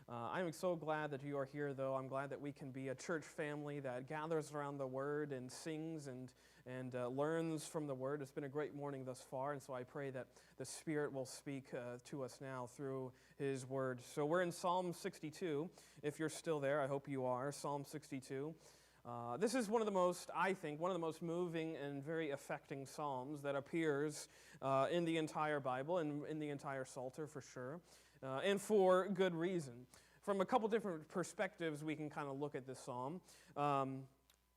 I'm so glad that you are here, though. I'm glad that we can be a church family that gathers around the Word and sings and learns from the Word. It's been a great morning thus far, and so I pray that the Spirit will speak to us now through His Word. So we're in Psalm 62. If you're still there, I hope you are. Psalm 62. This is one of the most moving and very affecting psalms that appears in the entire Bible and in the entire Psalter for sure, and for good reason. From a couple different perspectives, we can kind of look at this psalm.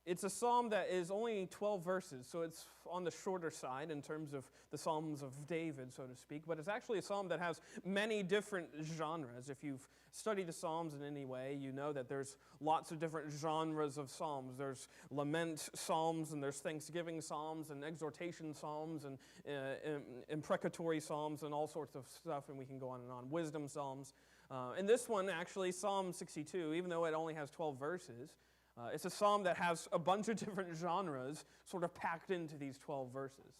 It's a psalm that is only 12 verses, so it's on the shorter side in terms of the Psalms of David, so to speak, but it's actually a psalm that has many different genres. If you've studied the Psalms in any way, you know that there's lots of different genres of psalms. There's lament psalms, and there's thanksgiving psalms, and exhortation psalms, and imprecatory psalms, and all sorts of stuff, and we can go on and on. Wisdom psalms. And this one, actually, Psalm 62, even though it only has 12 verses, it's a psalm that has a bunch of different genres sort of packed into these 12 verses.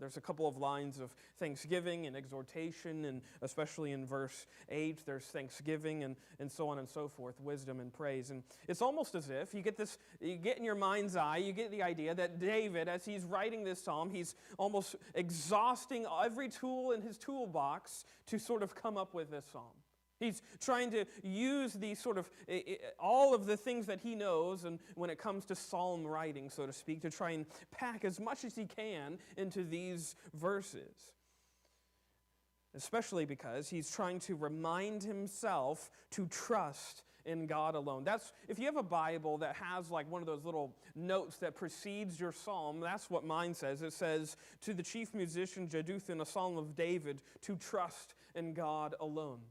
There's a couple of lines of thanksgiving and exhortation, and especially in verse 8, there's thanksgiving and so on and so forth, wisdom and praise. And it's almost as if you get in your mind's eye, you get the idea that David, as he's writing this psalm, he's almost exhausting every tool in his toolbox to sort of come up with this psalm. He's trying to use these sort of, all of the things that he knows, and when it comes to psalm writing, so to speak, to try and pack as much as he can into these verses. Especially because he's trying to remind himself to trust in God alone. If you have a Bible that has like one of those little notes that precedes your psalm, that's what mine says. It says, to the chief musician Jeduthun, a psalm of David, to trust in God alone.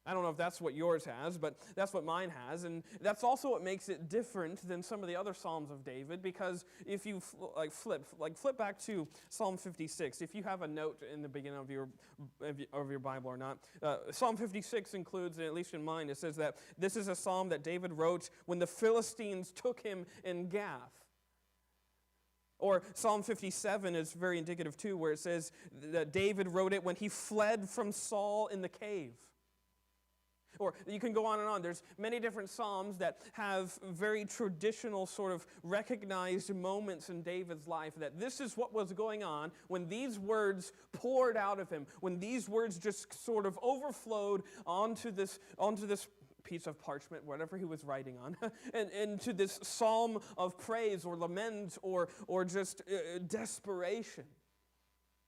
I don't know if that's what yours has, but that's what mine has, and that's also what makes it different than some of the other Psalms of David, because if you flip back to Psalm 56, if you have a note in the beginning of your Bible or not, Psalm 56 includes, at least in mine, it says that this is a psalm that David wrote when the Philistines took him in Gath. Or Psalm 57 is very indicative too, where it says that David wrote it when he fled from Saul in the cave. Or you can go on and on. There's many different psalms that have very traditional sort of recognized moments in David's life, that this is what was going on when these words poured out of him, when these words just sort of overflowed onto this piece of parchment, whatever he was writing on, and into this psalm of praise or lament or just desperation.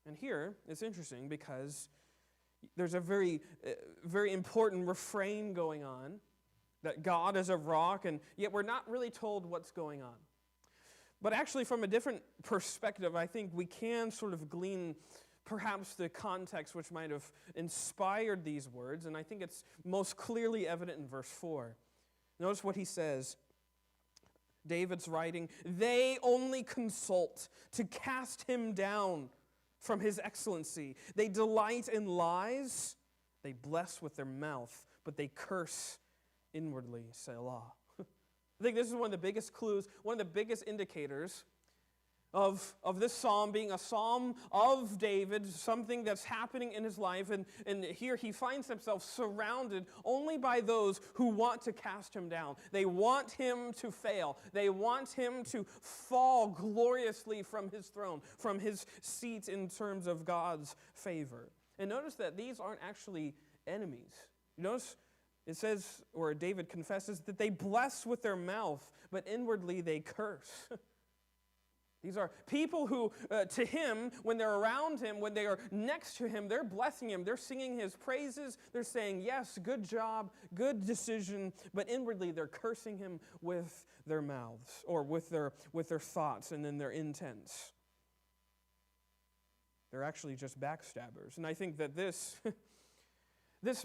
And here it's interesting because there's a very, very important refrain going on, that God is a rock, and yet we're not really told what's going on. But actually, from a different perspective, I think we can sort of glean perhaps the context which might have inspired these words, and I think it's most clearly evident in verse 4. Notice what he says. David's writing, "They only consult to cast him down from his excellency. They delight in lies. They bless with their mouth, but they curse inwardly." Selah. I think this is one of the biggest clues, one of the biggest indicators of this psalm being a psalm of David, something that's happening in his life. And here he finds himself surrounded only by those who want to cast him down. They want him to fail. They want him to fall gloriously from his throne, from his seat in terms of God's favor. And notice that these aren't actually enemies. Notice it says, or David confesses, that they bless with their mouth, but inwardly they curse. These are people who, to him, when they're around him, when they are next to him, they're blessing him. They're singing his praises. They're saying, yes, good job, good decision. But inwardly, they're cursing him with their mouths, or with their thoughts and in their intents. They're actually just backstabbers. And I think that this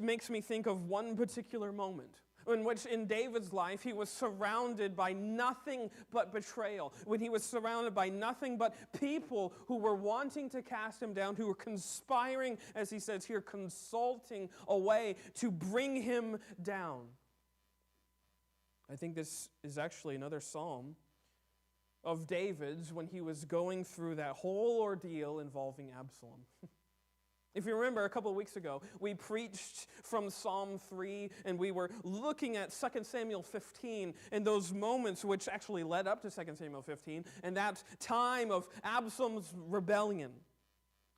makes me think of one particular moment in which in David's life he was surrounded by nothing but betrayal, when he was surrounded by nothing but people who were wanting to cast him down, who were conspiring, as he says here, consulting a way to bring him down. I think this is actually another psalm of David's when he was going through that whole ordeal involving Absalom. If you remember, a couple of weeks ago, we preached from Psalm 3, and we were looking at 2 Samuel 15, and those moments which actually led up to 2 Samuel 15, and that time of Absalom's rebellion.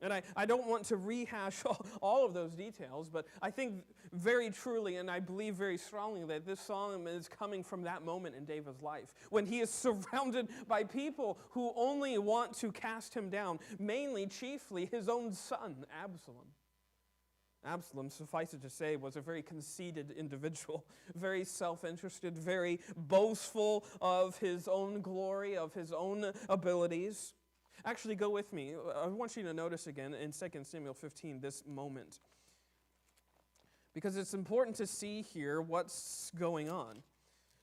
And I don't want to rehash all of those details, but I think very truly, and I believe very strongly, that this psalm is coming from that moment in David's life, when he is surrounded by people who only want to cast him down, mainly, chiefly, his own son, Absalom. Absalom, suffice it to say, was a very conceited individual, very self-interested, very boastful of his own glory, of his own abilities. Actually, go with me. I want you to notice again in 2 Samuel 15 this moment, because it's important to see here what's going on.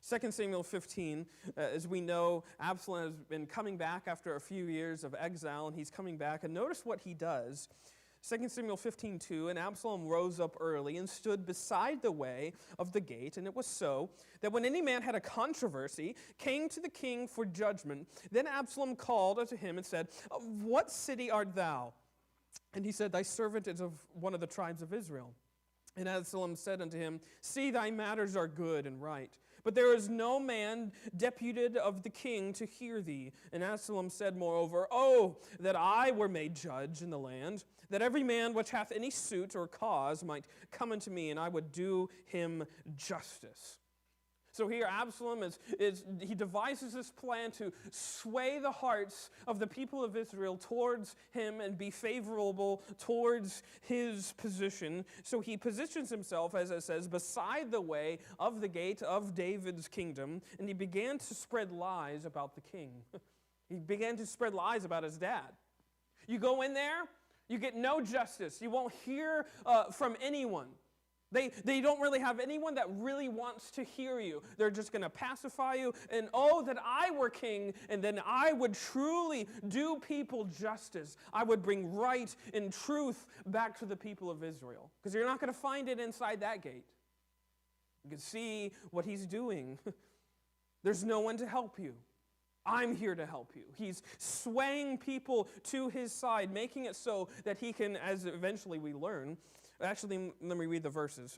2 Samuel 15, as we know, Absalom has been coming back after a few years of exile, and he's coming back. And notice what he does. 2 Samuel 15:2, and Absalom rose up early and stood beside the way of the gate, and it was so that when any man had a controversy, came to the king for judgment, then Absalom called unto him and said, "Of what city art thou?" And he said, "Thy servant is of one of the tribes of Israel." And Absalom said unto him, "See, thy matters are good and right, but there is no man deputed of the king to hear thee." And Absalom said moreover, "Oh, that I were made judge in the land, that every man which hath any suit or cause might come unto me, and I would do him justice." So here Absalom he devises this plan to sway the hearts of the people of Israel towards him and be favorable towards his position. So he positions himself, as it says, beside the way of the gate of David's kingdom, and he began to spread lies about the king. He began to spread lies about his dad. You go in there, you get no justice. You won't hear from anyone. They don't really have anyone that really wants to hear you. They're just going to pacify you. And oh, that I were king, and then I would truly do people justice. I would bring right and truth back to the people of Israel. Because you're not going to find it inside that gate. You can see what he's doing. There's no one to help you. I'm here to help you. He's swaying people to his side, making it so that he can, as eventually we learn. Actually, let me read the verses.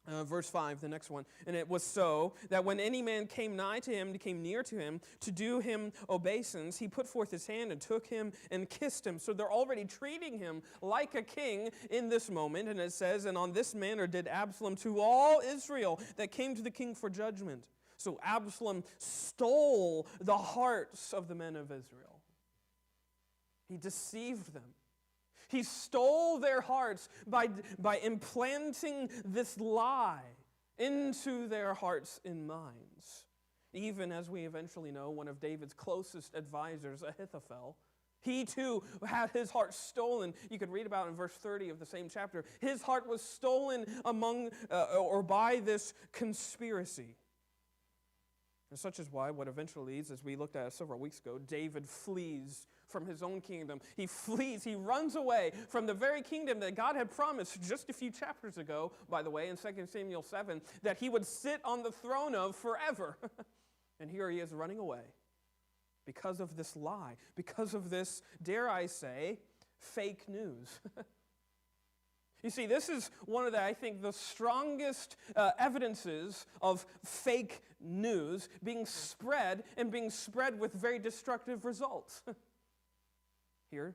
Verse 5, the next one. And it was so that when any man came nigh to him, came near to him, to do him obeisance, he put forth his hand and took him and kissed him. So they're already treating him like a king in this moment. And it says, and on this manner did Absalom to all Israel that came to the king for judgment. So Absalom stole the hearts of the men of Israel. He deceived them. He stole their hearts by implanting this lie into their hearts and minds. Even as we eventually know, one of David's closest advisors, Ahithophel, he too had his heart stolen. You could read about in verse 30 of the same chapter. His heart was stolen by this conspiracy. And such is why what eventually leads, as we looked at several weeks ago, David flees from his own kingdom. He flees, he runs away from the very kingdom that God had promised just a few chapters ago, by the way, in 2 Samuel 7, that he would sit on the throne of forever. And here he is running away because of this lie, because of this, dare I say, fake news. You see, this is one of I think, the strongest evidences of fake news being spread with very destructive results. Here,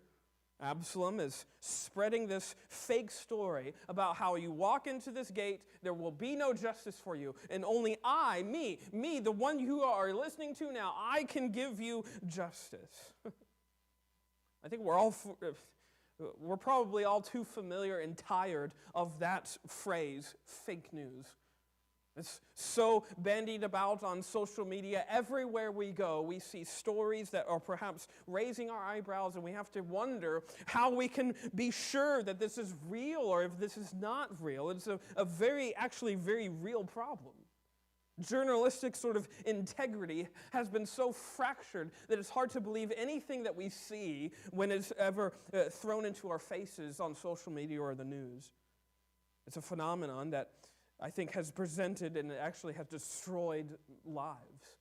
Absalom is spreading this fake story about how you walk into this gate, there will be no justice for you, and only I, me, the one you are listening to now, I can give you justice. I think we're probably all too familiar and tired of that phrase, fake news. It's so bandied about on social media. Everywhere we go, we see stories that are perhaps raising our eyebrows, and we have to wonder how we can be sure that this is real or if this is not real. It's a very real problem. Journalistic sort of integrity has been so fractured that it's hard to believe anything that we see when it's ever thrown into our faces on social media or the news. It's a phenomenon that I think has presented and actually has destroyed lives.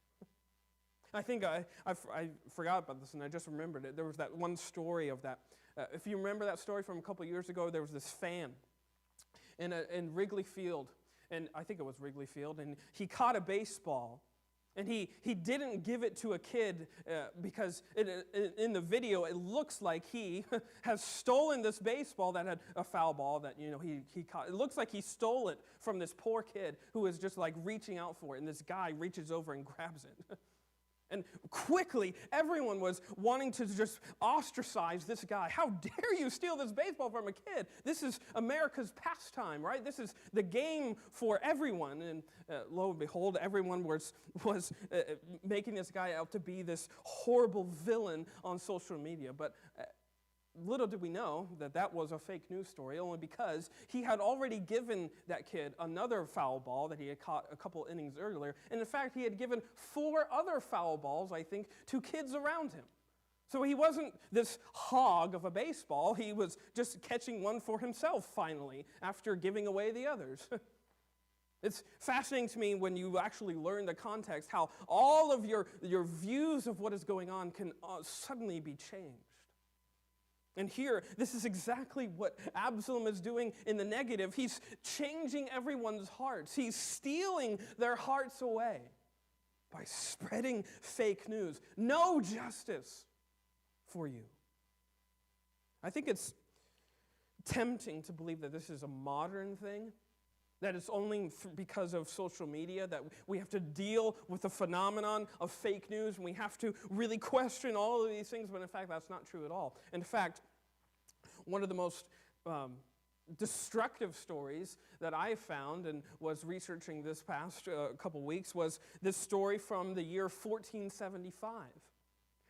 I think I forgot about this and I just remembered it. There was that one story of that If you remember that story from a couple years ago, there was this fan in Wrigley Field, and I think it was Wrigley Field, and he caught a baseball, and he didn't give it to a kid because in the video it looks like he has stolen this baseball that had a foul ball that he caught. It looks like he stole it from this poor kid who was just like reaching out for it, and this guy reaches over and grabs it. And quickly, everyone was wanting to just ostracize this guy. How dare you steal this baseball from a kid? This is America's pastime, right? This is the game for everyone. And lo and behold, everyone was making this guy out to be this horrible villain on social media. But little did we know that that was a fake news story, only because he had already given that kid another foul ball that he had caught a couple innings earlier. And in fact, he had given 4 other foul balls, I think, to kids around him. So he wasn't this hog of a baseball. He was just catching one for himself, finally, after giving away the others. It's fascinating to me when you actually learn the context, how all of your views of what is going on can suddenly be changed. And here, this is exactly what Absalom is doing in the negative. He's changing everyone's hearts. He's stealing their hearts away by spreading fake news. No justice for you. I think it's tempting to believe that this is a modern thing, that it's only because of social media that we have to deal with the phenomenon of fake news, and we have to really question all of these things, but in fact, that's not true at all. In fact, one of the most destructive stories that I found and was researching this past couple weeks was this story from the year 1475.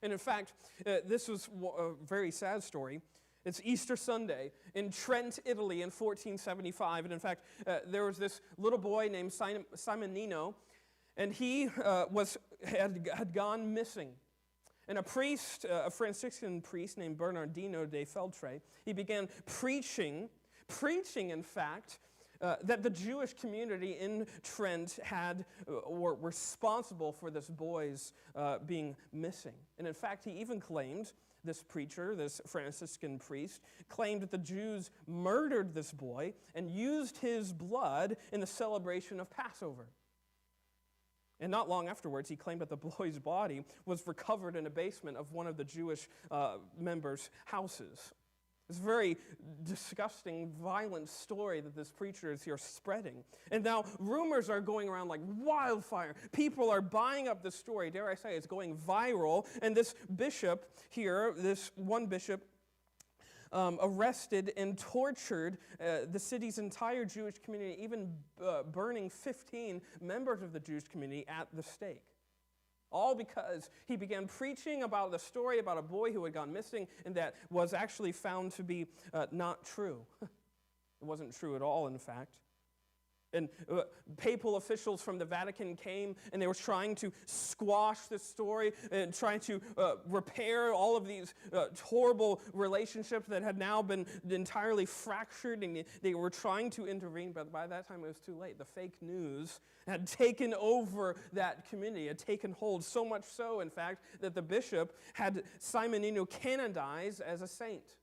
And in fact, this was a very sad story. It's Easter Sunday in Trent, Italy in 1475. And in fact, there was this little boy named Simonino, and he had gone missing. And a priest, a Franciscan priest named Bernardino de Feltre, he began preaching in fact, that the Jewish community in Trent were responsible for this boy's being missing. And in fact, he even claimed, this preacher, this Franciscan priest, claimed that the Jews murdered this boy and used his blood in the celebration of Passover. And not long afterwards, he claimed that the boy's body was recovered in a basement of one of the Jewish members' houses. It's a very disgusting, violent story that this preacher is here spreading. And now rumors are going around like wildfire. People are buying up this story. Dare I say, it's going viral. And this bishop here, this one bishop, arrested and tortured the city's entire Jewish community, even burning 15 members of the Jewish community at the stake. All because he began preaching about the story about a boy who had gone missing and that was actually found to be not true. It wasn't true at all, in fact. And papal officials from the Vatican came, and they were trying to squash this story and trying to repair all of these horrible relationships that had now been entirely fractured, and they were trying to intervene, but by that time it was too late. The fake news had taken over that community, had taken hold, so much so, in fact, that the bishop had Simonino canonized as a saint,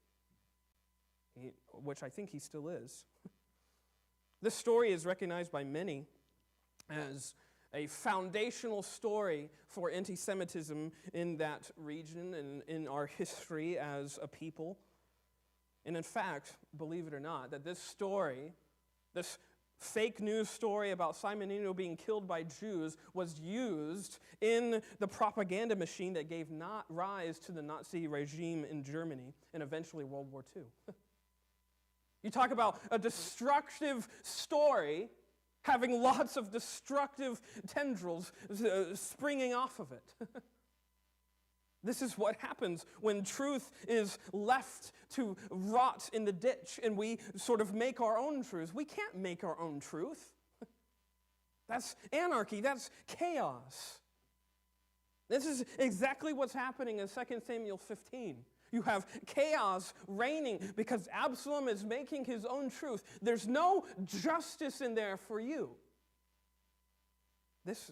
which I think he still is. This story is recognized by many as a foundational story for anti-Semitism in that region and in our history as a people. And in fact, believe it or not, that this story, this fake news story about Simonino being killed by Jews was used in the propaganda machine that gave rise to the Nazi regime in Germany and eventually World War II. You talk about a destructive story having lots of destructive tendrils springing off of it. This is what happens when truth is left to rot in the ditch and we sort of make our own truth. We can't make our own truth. That's anarchy. That's chaos. This is exactly what's happening in 2 Samuel 15. You have chaos reigning because Absalom is making his own truth. There's no justice in there for you. This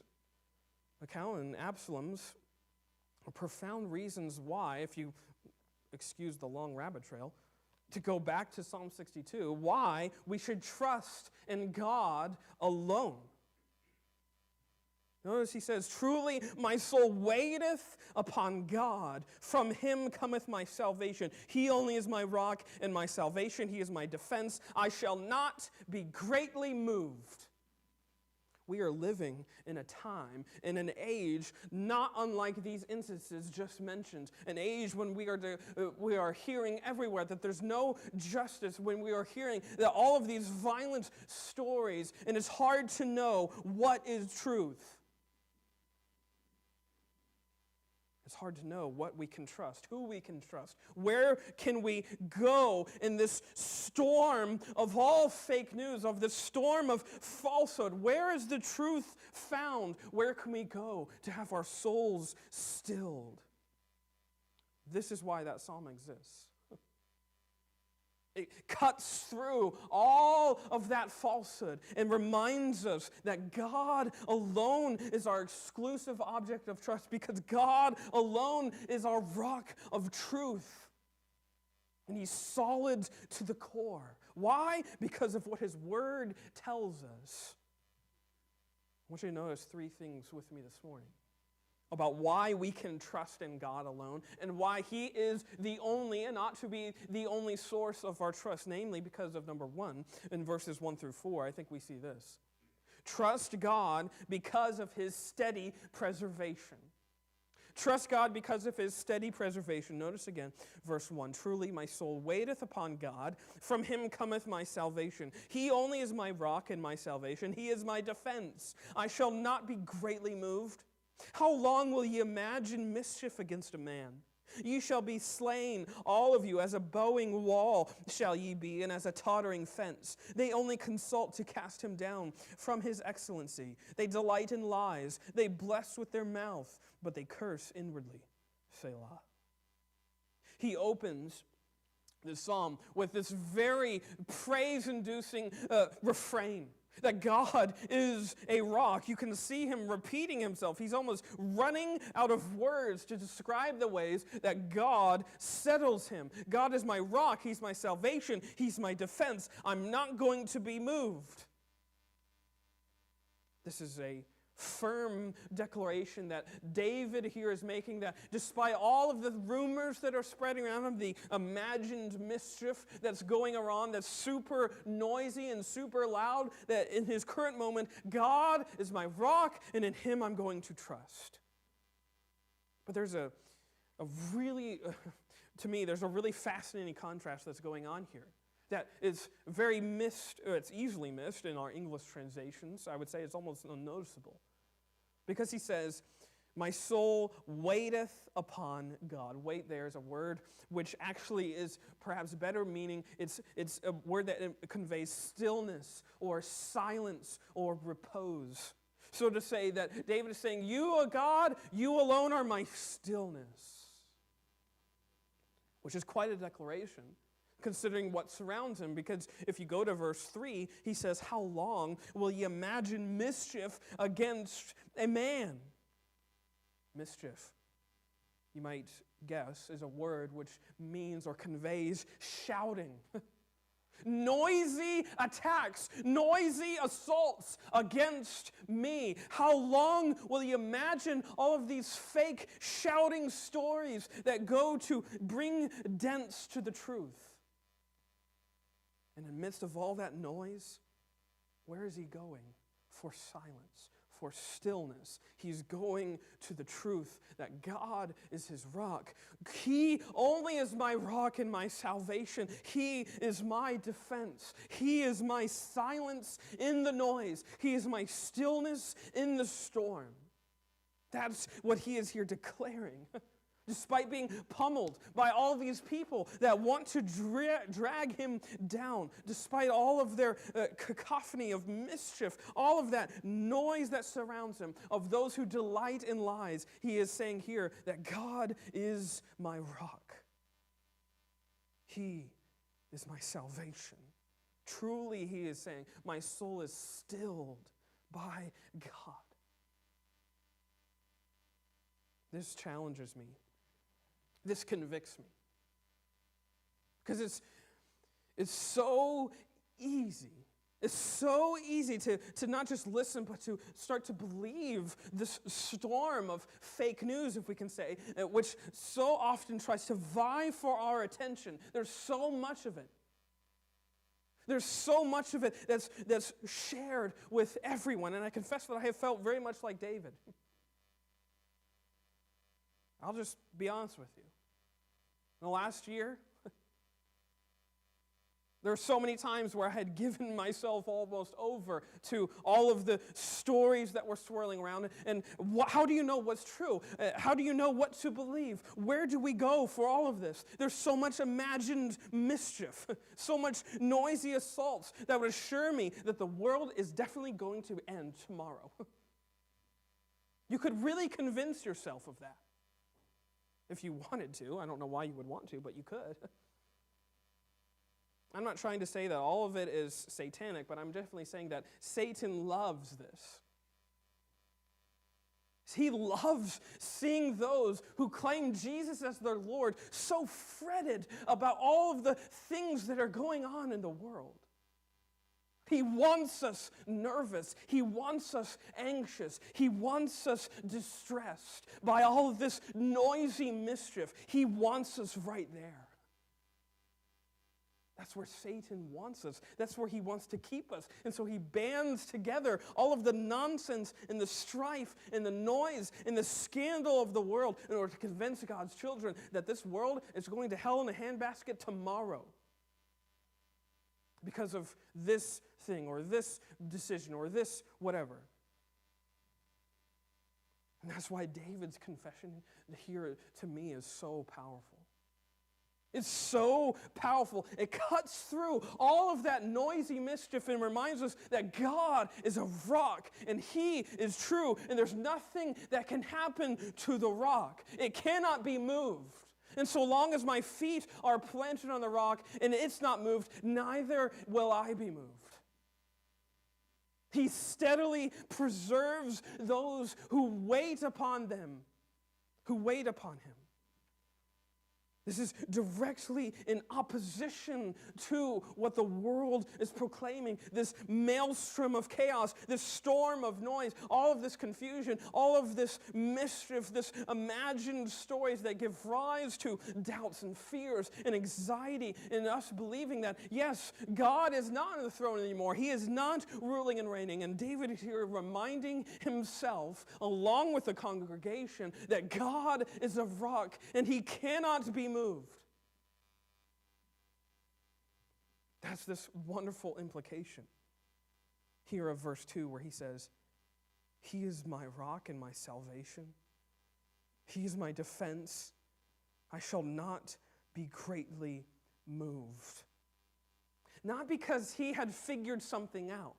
account in Absalom's are profound reasons why, if you excuse the long rabbit trail, to go back to Psalm 62, why we should trust in God alone. Notice he says, truly my soul waiteth upon God. From him cometh my salvation. He only is my rock and my salvation. He is my defense. I shall not be greatly moved. We are living in a time, in an age, not unlike these instances just mentioned. An age when we are hearing everywhere that there's no justice, when we are hearing that all of these violent stories, and it's hard to know what is truth. It's hard to know what we can trust, who we can trust. Where can we go in this storm of all fake news, of this storm of falsehood? Where is the truth found? Where can we go to have our souls stilled? This is why that psalm exists. It cuts through all of that falsehood and reminds us that God alone is our exclusive object of trust, because God alone is our rock of truth. And he's solid to the core. Why? Because of what his word tells us. I want you to notice three things with me this morning about why we can trust in God alone and why he is the only and ought to be the only source of our trust, namely because of number 1, in verses 1 through 4, I think we see this. Trust God because of his steady preservation. Trust God because of his steady preservation. Notice again, verse 1, truly my soul waiteth upon God. From him cometh my salvation. He only is my rock and my salvation. He is my defense. I shall not be greatly moved. How long will ye imagine mischief against a man? Ye shall be slain, all of you, as a bowing wall shall ye be, and as a tottering fence. They only consult to cast him down from his excellency. They delight in lies. They bless with their mouth, but they curse inwardly. Selah. He opens the psalm with this very praise-inducing refrain. That God is a rock. You can see him repeating himself. He's almost running out of words to describe the ways that God settles him. God is my rock. He's my salvation. He's my defense. I'm not going to be moved. This is a firm declaration that David here is making, that despite all of the rumors that are spreading around him, the imagined mischief that's going around, that's super noisy and super loud, that in his current moment, God is my rock, and in him I'm going to trust. But there's a really, to me, there's a really fascinating contrast that's going on here. That is very missed, it's easily missed in our English translations. I would say it's almost unnoticeable. Because he says, my soul waiteth upon God. Wait there is a word which actually is perhaps better meaning. It's a word that conveys stillness or silence or repose. So to say that David is saying, you, O God, you alone are my stillness. Which is quite a declaration, considering what surrounds him. Because if you go to verse 3, he says, how long will ye imagine mischief against a man? Mischief, you might guess, is a word which means or conveys shouting. Noisy attacks, noisy assaults against me. How long will you imagine all of these fake shouting stories that go to bring dents to the truth? And in the midst of all that noise, where is he going? For silence, for stillness. He's going to the truth that God is his rock. He only is my rock and my salvation. He is my defense. He is my silence in the noise. He is my stillness in the storm. That's what he is here declaring. Despite being pummeled by all these people that want to drag him down, despite all of their cacophony of mischief, all of that noise that surrounds him, of those who delight in lies, he is saying here that God is my rock. He is my salvation. Truly, he is saying, my soul is stilled by God. This challenges me. This convicts me. Because it's so easy. It's so easy to not just listen, but to start to believe this storm of fake news, if we can say, which so often tries to vie for our attention. There's so much of it. There's so much of it that's shared with everyone. And I confess that I have felt very much like David. I'll just be honest with you. In the last year, there are so many times where I had given myself almost over to all of the stories that were swirling around. And how do you know what's true? How do you know what to believe? Where do we go for all of this? There's so much imagined mischief, so much noisy assaults that would assure me that the world is definitely going to end tomorrow. You could really convince yourself of that if you wanted to. I don't know why you would want to, but you could. I'm not trying to say that all of it is satanic, but I'm definitely saying that Satan loves this. He loves seeing those who claim Jesus as their Lord so fretted about all of the things that are going on in the world. He wants us nervous. He wants us anxious. He wants us distressed by all of this noisy mischief. He wants us right there. That's where Satan wants us. That's where he wants to keep us. And so he bands together all of the nonsense and the strife and the noise and the scandal of the world in order to convince God's children that this world is going to hell in a handbasket tomorrow because of this thing or this decision or this whatever. And that's why David's confession here to me is so powerful. It's so powerful. It cuts through all of that noisy mischief and reminds us that God is a rock and He is true, and there's nothing that can happen to the rock. It cannot be moved. And so long as my feet are planted on the rock and it's not moved, neither will I be moved. He steadily preserves those who wait upon them, who wait upon Him. This is directly in opposition to what the world is proclaiming. This maelstrom of chaos, this storm of noise, all of this confusion, all of this mischief, this imagined stories that give rise to doubts and fears and anxiety in us believing that, yes, God is not on the throne anymore. He is not ruling and reigning. And David is here reminding himself, along with the congregation, that God is a rock and He cannot be moved. That's this wonderful implication here of verse 2 where he says, He is my rock and my salvation. He is my defense. I shall not be greatly moved. Not because he had figured something out.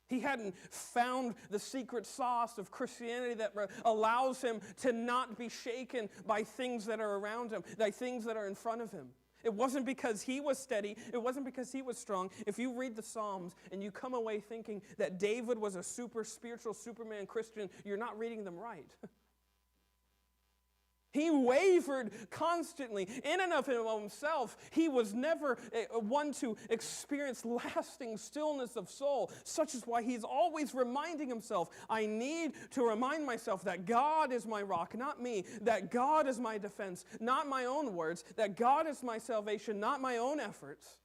He hadn't found the secret sauce of Christianity that allows him to not be shaken by things that are around him, by things that are in front of him. It wasn't because he was steady. It wasn't because he was strong. If you read the Psalms and you come away thinking that David was a super spiritual Superman Christian, you're not reading them right. He wavered constantly. In and of himself, he was never one to experience lasting stillness of soul. Such is why he's always reminding himself, I need to remind myself that God is my rock, not me. That God is my defense, not my own words. That God is my salvation, not my own efforts.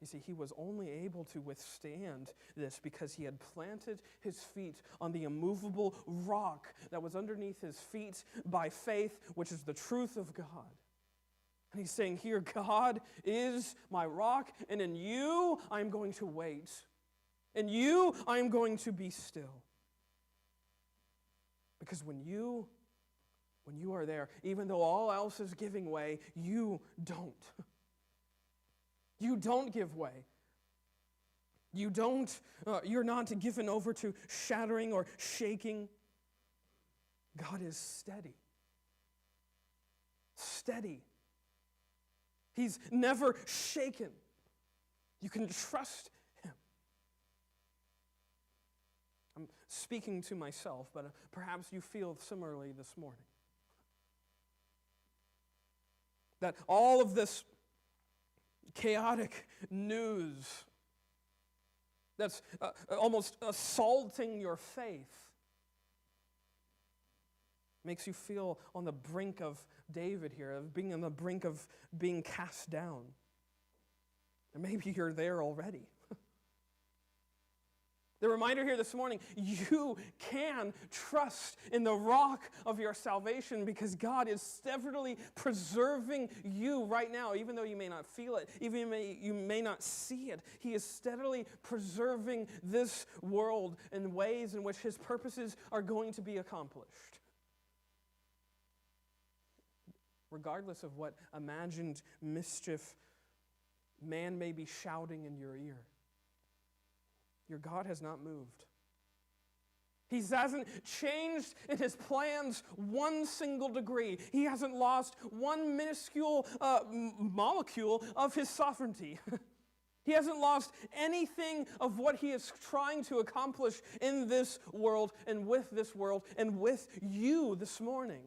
You see, he was only able to withstand this because he had planted his feet on the immovable rock that was underneath his feet by faith, which is the truth of God. And he's saying here, God is my rock, and in you I'm going to wait. In you I'm going to be still. Because when you are there, even though all else is giving way, you don't. You don't give way. You're not given over to shattering or shaking. God is steady. Steady. He's never shaken. You can trust Him. I'm speaking to myself, but perhaps you feel similarly this morning. That all of this chaotic news that's almost assaulting your faith makes you feel on the brink of David here, of being on the brink of being cast down. And maybe you're there already. The reminder here this morning, you can trust in the rock of your salvation because God is steadily preserving you right now, even though you may not feel it, even you may not see it. He is steadily preserving this world in ways in which his purposes are going to be accomplished. Regardless of what imagined mischief man may be shouting in your ear, your God has not moved. He hasn't changed in his plans one single degree. He hasn't lost one minuscule molecule of his sovereignty. He hasn't lost anything of what he is trying to accomplish in this world and with you this morning.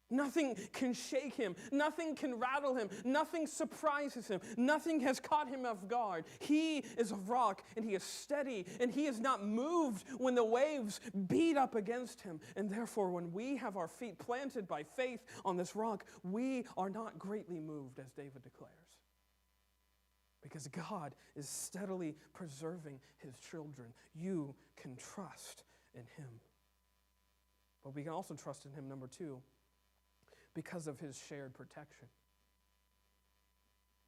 Nothing can shake him. Nothing can rattle him. Nothing surprises him. Nothing has caught him off guard. He is a rock, and he is steady, and he is not moved when the waves beat up against him. And therefore, when we have our feet planted by faith on this rock, we are not greatly moved, as David declares. Because God is steadily preserving his children. You can trust in him. But we can also trust in him, number two, because of his shared protection.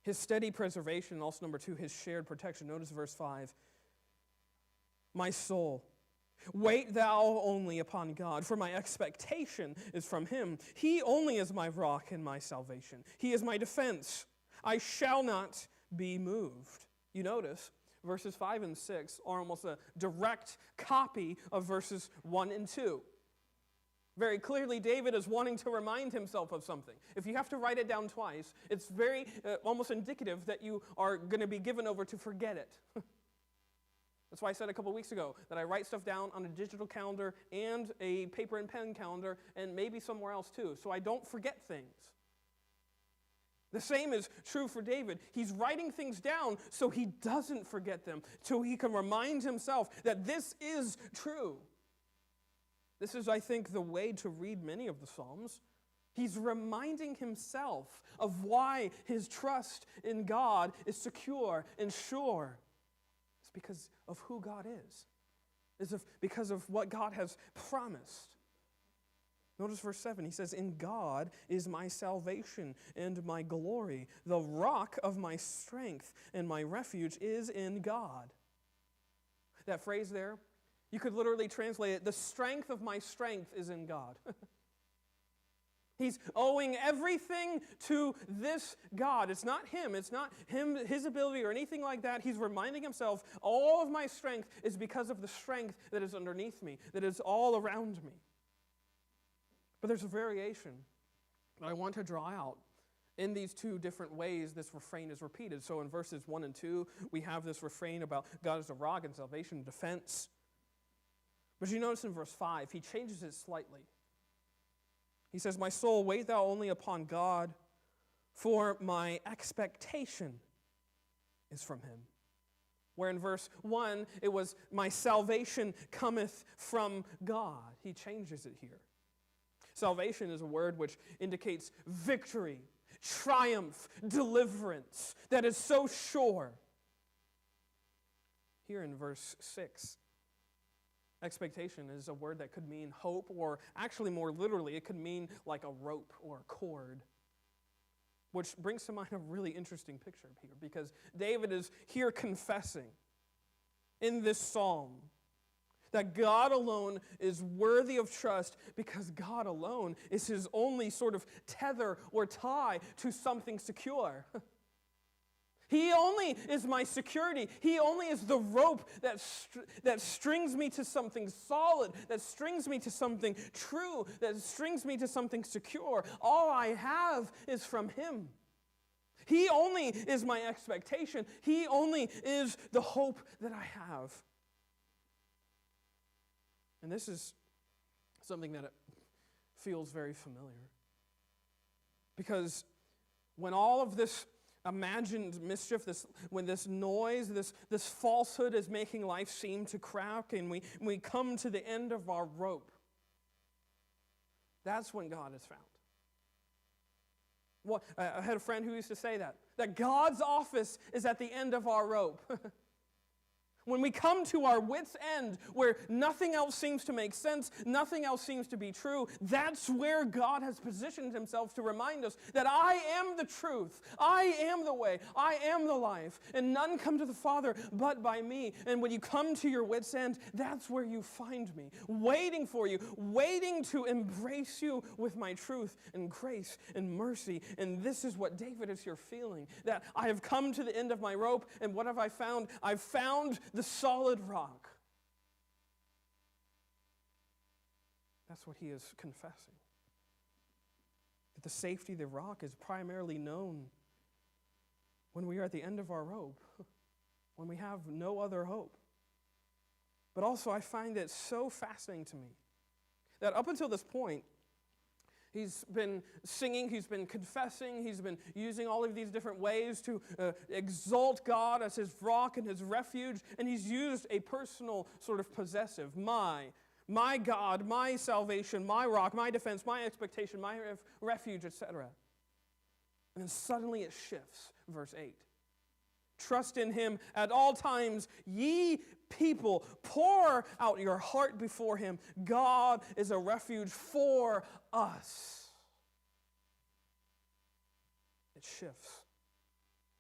His steady preservation, and also number two, his shared protection. Notice verse 5. My soul, wait thou only upon God, for my expectation is from him. He only is my rock and my salvation. He is my defense. I shall not be moved. You notice, verses 5 and 6 are almost a direct copy of verses 1 and 2. Very clearly, David is wanting to remind himself of something. If you have to write it down twice, it's very almost indicative that you are going to be given over to forget it. That's why I said a couple weeks ago that I write stuff down on a digital calendar and a paper and pen calendar and maybe somewhere else too, so I don't forget things. The same is true for David. He's writing things down so he doesn't forget them, so he can remind himself that this is true. This is, I think, the way to read many of the Psalms. He's reminding himself of why his trust in God is secure and sure. It's because of who God is. It's because of what God has promised. Notice verse 7. He says, in God is my salvation and my glory. The rock of my strength and my refuge is in God. That phrase there, you could literally translate it, the strength of my strength is in God. He's owing everything to this God. It's not him. It's not him, his ability or anything like that. He's reminding himself, all of my strength is because of the strength that is underneath me, that is all around me. But there's a variation that I want to draw out. In these two different ways, this refrain is repeated. So in verses 1 and 2, we have this refrain about God as a rock and salvation and defense. But you notice in verse 5, he changes it slightly. He says, my soul, wait thou only upon God, for my expectation is from him. Where in verse 1, it was, my salvation cometh from God. He changes it here. Salvation is a word which indicates victory, triumph, deliverance, that is so sure. Here in verse 6, expectation is a word that could mean hope, or actually more literally, it could mean like a rope or a cord. Which brings to mind a really interesting picture here, because David is here confessing in this psalm that God alone is worthy of trust because God alone is his only sort of tether or tie to something secure. He only is my security. He only is the rope that strings me to something solid, that strings me to something true, that strings me to something secure. All I have is from him. He only is my expectation. He only is the hope that I have. And this is something that feels very familiar. Because when all of this imagined mischief, when this noise, this falsehood is making life seem to crack, and we come to the end of our rope, that's when God is found. Well, I had a friend who used to say that God's office is at the end of our rope. When we come to our wit's end, where nothing else seems to make sense, nothing else seems to be true, that's where God has positioned himself to remind us that I am the truth, I am the way, I am the life, and none come to the Father but by me. And when you come to your wit's end, that's where you find me, waiting for you, waiting to embrace you with my truth and grace and mercy. And this is what David is here feeling, that I have come to the end of my rope, and what have I found? I've found the solid rock. That's what he is confessing. That the safety of the rock is primarily known when we are at the end of our rope, when we have no other hope. But also, I find it so fascinating to me that up until this point, he's been singing, he's been confessing, he's been using all of these different ways to exalt God as his rock and his refuge, and he's used a personal sort of possessive, my God, my salvation, my rock, my defense, my expectation, my refuge, etc. And then suddenly it shifts, verse 8. Trust in him at all times, ye people. Pour out your heart before him. God is a refuge for us. It shifts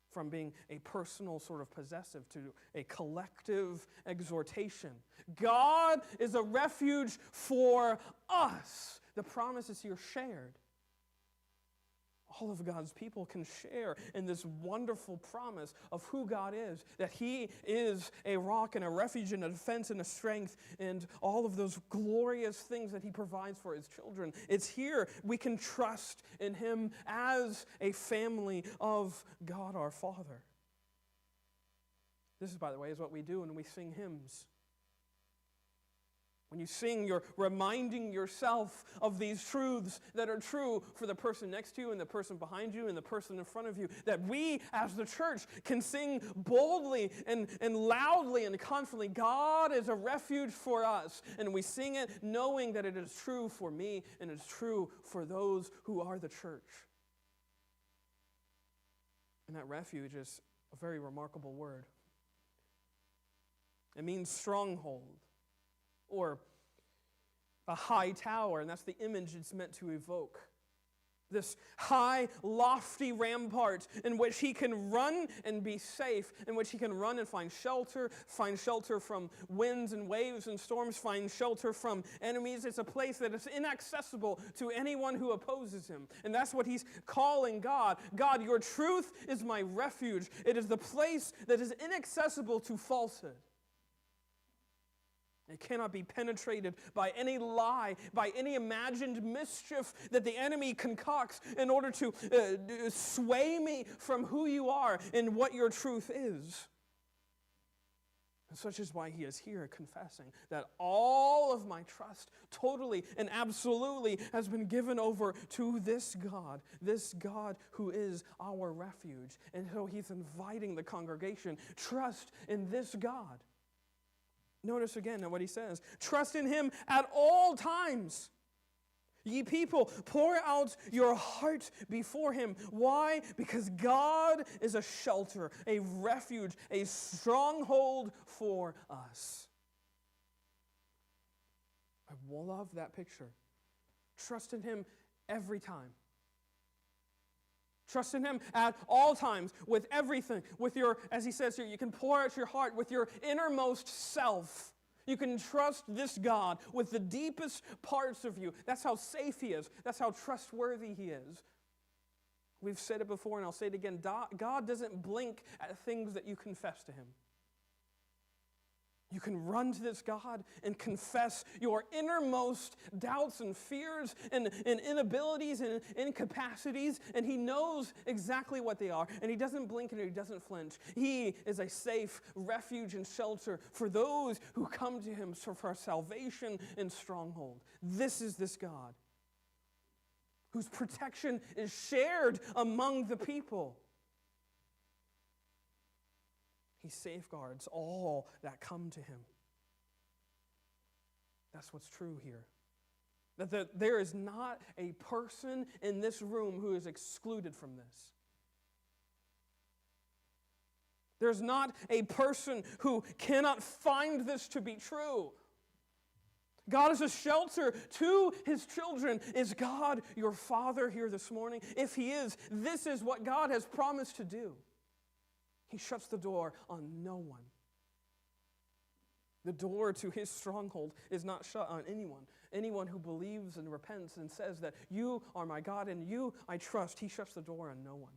from being a personal sort of possessive to a collective exhortation. God is a refuge for us. The promise is here shared. All of God's people can share in this wonderful promise of who God is, that he is a rock and a refuge and a defense and a strength and all of those glorious things that he provides for his children. It's here we can trust in him as a family of God our Father. This is, by the way, is what we do when we sing hymns. When you sing, you're reminding yourself of these truths that are true for the person next to you and the person behind you and the person in front of you, that we as the church can sing boldly and loudly and confidently, God is a refuge for us. And we sing it knowing that it is true for me and it's true for those who are the church. And that refuge is a very remarkable word. It means stronghold, or a high tower, and that's the image it's meant to evoke. This high, lofty rampart in which he can run and be safe, in which he can run and find shelter from winds and waves and storms, find shelter from enemies. It's a place that is inaccessible to anyone who opposes him. And that's what he's calling God. God, your truth is my refuge. It is the place that is inaccessible to falsehood. It cannot be penetrated by any lie, by any imagined mischief that the enemy concocts in order to sway me from who you are and what your truth is. And such is why he is here confessing that all of my trust totally and absolutely has been given over to this God who is our refuge. And so he's inviting the congregation, trust in this God. Notice again what he says. Trust in him at all times. Ye people, pour out your heart before him. Why? Because God is a shelter, a refuge, a stronghold for us. I love that picture. Trust in him every time. Trust in him at all times, with everything, with your, as he says here, you can pour out your heart with your innermost self. You can trust this God with the deepest parts of you. That's how safe he is. That's how trustworthy he is. We've said it before, and I'll say it again. God doesn't blink at things that you confess to him. You can run to this God and confess your innermost doubts and fears and inabilities and incapacities, and he knows exactly what they are, and he doesn't blink and he doesn't flinch. He is a safe refuge and shelter for those who come to him for salvation and stronghold. This is this God whose protection is shared among the people. He safeguards all that come to him. That's what's true here. That there is not a person in this room who is excluded from this. There's not a person who cannot find this to be true. God is a shelter to his children. Is God your Father here this morning? If he is, this is what God has promised to do. He shuts the door on no one. The door to his stronghold is not shut on anyone. Anyone who believes and repents and says that you are my God and you I trust, he shuts the door on no one.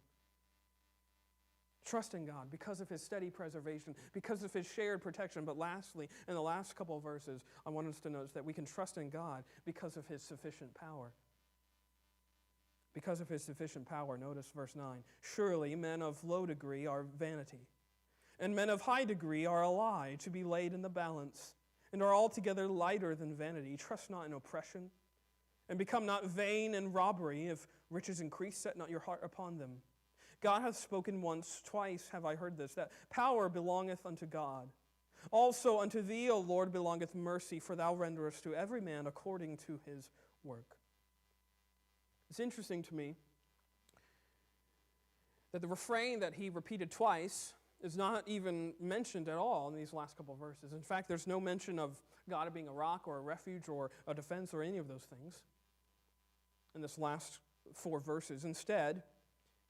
Trust in God because of his steady preservation, because of his shared protection. But lastly, in the last couple of verses, I want us to notice that we can trust in God because of his sufficient power. Because of his sufficient power, notice verse 9. Surely men of low degree are vanity, and men of high degree are a lie to be laid in the balance, and are altogether lighter than vanity. Trust not in oppression, and become not vain in robbery. If riches increase, set not your heart upon them. God hath spoken once, twice have I heard this, that power belongeth unto God. Also unto thee, O Lord, belongeth mercy, for thou renderest to every man according to his work. It's interesting to me that the refrain that he repeated twice is not even mentioned at all in these last couple of verses. In fact, there's no mention of God being a rock or a refuge or a defense or any of those things in this last 4 verses. Instead,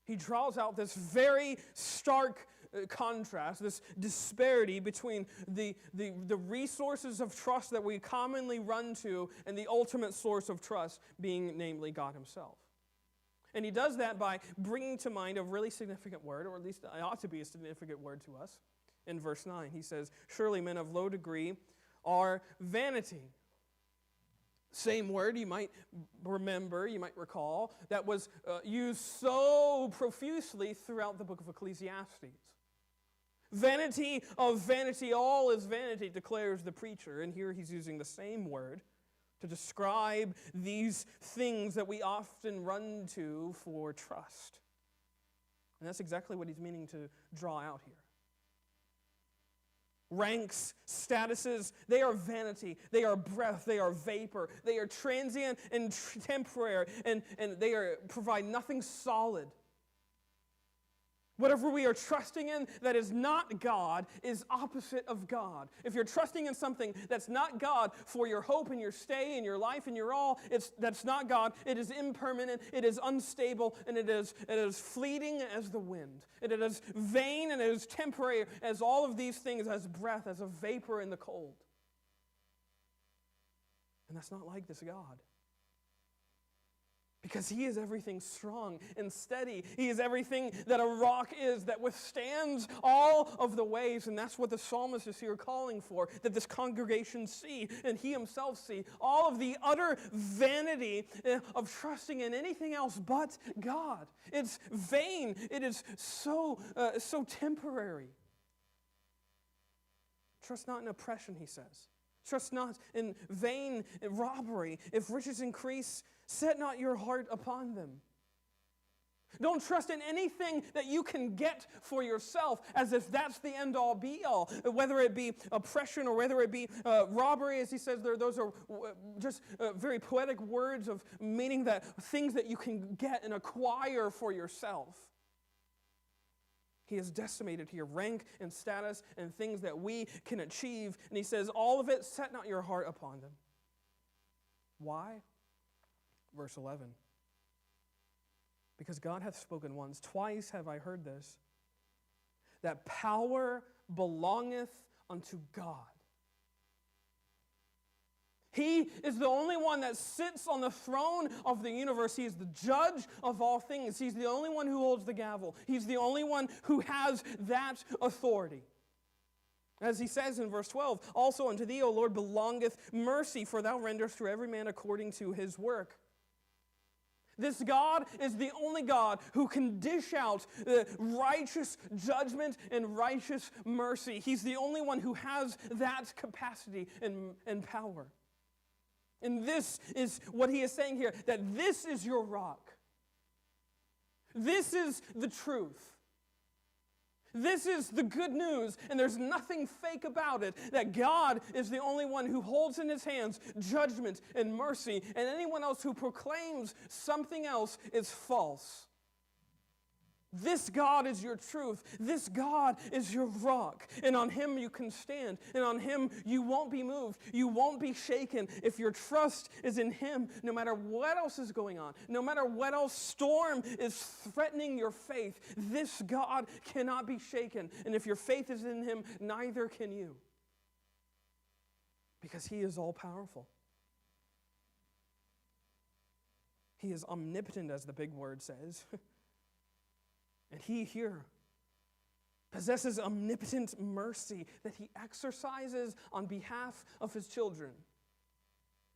he draws out this very stark contrast, this disparity between the resources of trust that we commonly run to and the ultimate source of trust being, namely, God himself. And he does that by bringing to mind a really significant word, or at least it ought to be a significant word to us. In verse 9, he says, surely men of low degree are vanity. Same word you might remember, you might recall, that was used so profusely throughout the book of Ecclesiastes. Vanity of vanity, all is vanity, declares the preacher. And here he's using the same word to describe these things that we often run to for trust. And that's exactly what he's meaning to draw out here. Ranks, statuses, they are vanity, they are breath, they are vapor, they are transient and temporary, and they provide nothing solid. Whatever we are trusting in that is not God is opposite of God. If you're trusting in something that's not God for your hope and your stay and your life and your all, that's not God. It is impermanent, it is unstable, and it is fleeting as the wind. It is vain and it is temporary as all of these things, as breath, as a vapor in the cold. And that's not like this God. Because he is everything strong and steady. He is everything that a rock is, that withstands all of the waves. And that's what the psalmist is here calling for, that this congregation see, and he himself see, all of the utter vanity of trusting in anything else but God. It's vain. It is so temporary. Trust not in oppression, he says. Trust not in vain robbery. If riches increase, set not your heart upon them. Don't trust in anything that you can get for yourself as if that's the end-all, be-all. Whether it be oppression or whether it be robbery, as he says there, those are just very poetic words of meaning that things that you can get and acquire for yourself. He has decimated here rank and status and things that we can achieve. And he says, all of it, set not your heart upon them. Why? Verse 11. Because God hath spoken once, twice have I heard this, that power belongeth unto God. He is the only one that sits on the throne of the universe. He is the judge of all things. He's the only one who holds the gavel. He's the only one who has that authority. As he says in verse 12, also unto thee, O Lord, belongeth mercy, for thou renderest to every man according to his work. This God is the only God who can dish out righteous judgment and righteous mercy. He's the only one who has that capacity and power. And this is what he is saying here, that this is your rock. This is the truth. This is the good news, and there's nothing fake about it, that God is the only one who holds in his hands judgment and mercy, and anyone else who proclaims something else is false. This God is your truth. This God is your rock. And on him you can stand. And on him you won't be moved. You won't be shaken. If your trust is in him, no matter what else is going on, no matter what else storm is threatening your faith, this God cannot be shaken. And if your faith is in him, neither can you. Because he is all powerful. He is omnipotent, as the big word says. And he here possesses omnipotent mercy that he exercises on behalf of his children.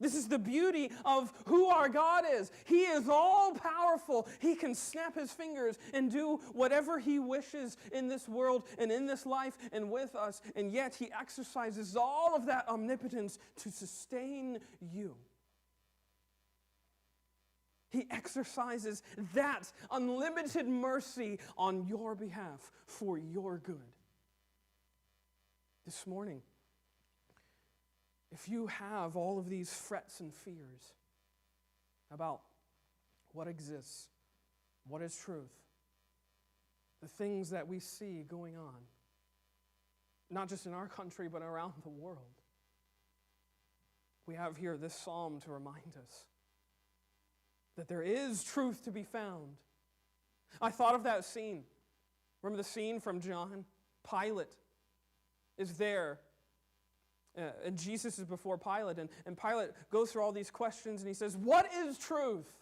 This is the beauty of who our God is. He is all powerful. He can snap his fingers and do whatever he wishes in this world and in this life and with us. And yet he exercises all of that omnipotence to sustain you. He exercises that unlimited mercy on your behalf for your good. This morning, if you have all of these frets and fears about what exists, what is truth, the things that we see going on, not just in our country, but around the world, we have here this psalm to remind us that there is truth to be found. I thought of that scene. Remember the scene from John? Pilate is there, and Jesus is before Pilate, and Pilate goes through all these questions, and he says, "What is truth?"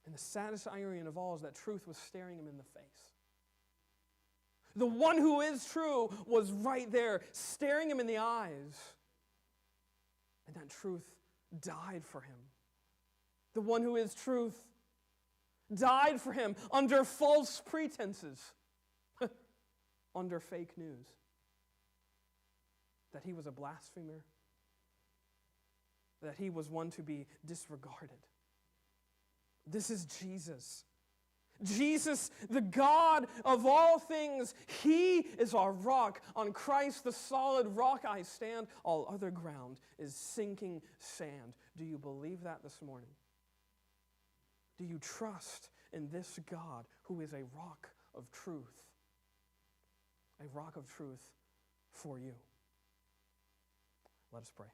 And the saddest irony of all is that truth was staring him in the face. The one who is true was right there, staring him in the eyes. And that truth died for him. The one who is truth died for him under false pretenses, under fake news, that he was a blasphemer, that he was one to be disregarded. This is Jesus. Jesus, the God of all things, he is our rock. On Christ, the solid rock I stand. All other ground is sinking sand. Do you believe that this morning? Do you trust in this God who is a rock of truth? A rock of truth for you. Let us pray.